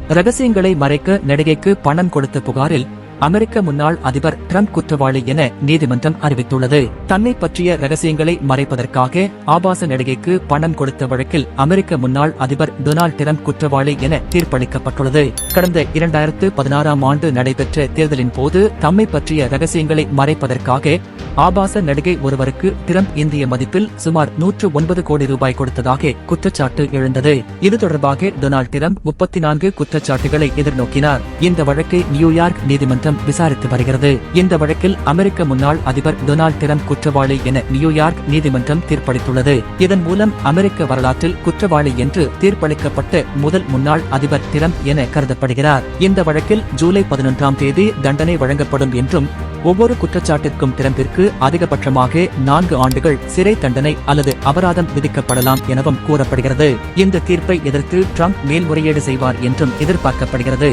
ரகசியங்களை மறைக்க நடிகைக்கு பணம் கொடுத்த புகாரில் அமெரிக்க முன்னாள் அதிபர் டிரம்ப் குற்றவாளி என நீதிமன்றம் அறிவித்துள்ளது. தன்னை பற்றிய ரகசியங்களை மறைப்பதற்காக ஆபாச நடிகைக்கு பணம் கொடுத்த வழக்கில் அமெரிக்க முன்னாள் அதிபர் டொனால்ட் டிரம்ப் குற்றவாளி என தீர்ப்பளிக்கப்பட்டுள்ளது. கடந்த 2016ஆம் ஆண்டு நடைபெற்ற தேர்தலின் போது தம்மை பற்றிய ரகசியங்களை மறைப்பதற்காக ஆபாச நடிகை ஒருவருக்கு டிரம்ப் இந்திய மதிப்பில் சுமார் 109 கோடி ரூபாய் கொடுத்ததாக குற்றச்சாட்டு எழுந்தது. இது தொடர்பாக டொனால்ட் டிரம்ப் 34 குற்றச்சாட்டுகளை எதிர்நோக்கினார். இந்த வழக்கை நியூயார்க் நீதிமன்றம் விசாரித்து வருகிறது. இந்த வழக்கில் அமெரிக்க முன்னாள் அதிபர் டொனால்ட் டிரம்ப் குற்றவாளி என நியூயார்க் நீதிமன்றம் தீர்ப்பளித்துள்ளது. இதன் மூலம் அமெரிக்க வரலாற்றில் குற்றவாளி என்று தீர்ப்பளிக்கப்பட்ட முதல் முன்னாள் அதிபர் டிரம்ப் என கருதப்படுகிறார். இந்த வழக்கில் ஜூலை 11ஆம் தேதி தண்டனை வழங்கப்படும் என்றும் ஒவ்வொரு குற்றச்சாட்டிற்கும் டிரம்பிற்கு அதிகபட்சமாக 4 ஆண்டுகள் சிறை தண்டனை அல்லது அபராதம் விதிக்கப்படலாம் எனவும் கூறப்படுகிறது. இந்த தீர்ப்பை எதிர்த்து டிரம்ப் மேல்முறையீடு செய்வார் என்றும் எதிர்பார்க்கப்படுகிறது.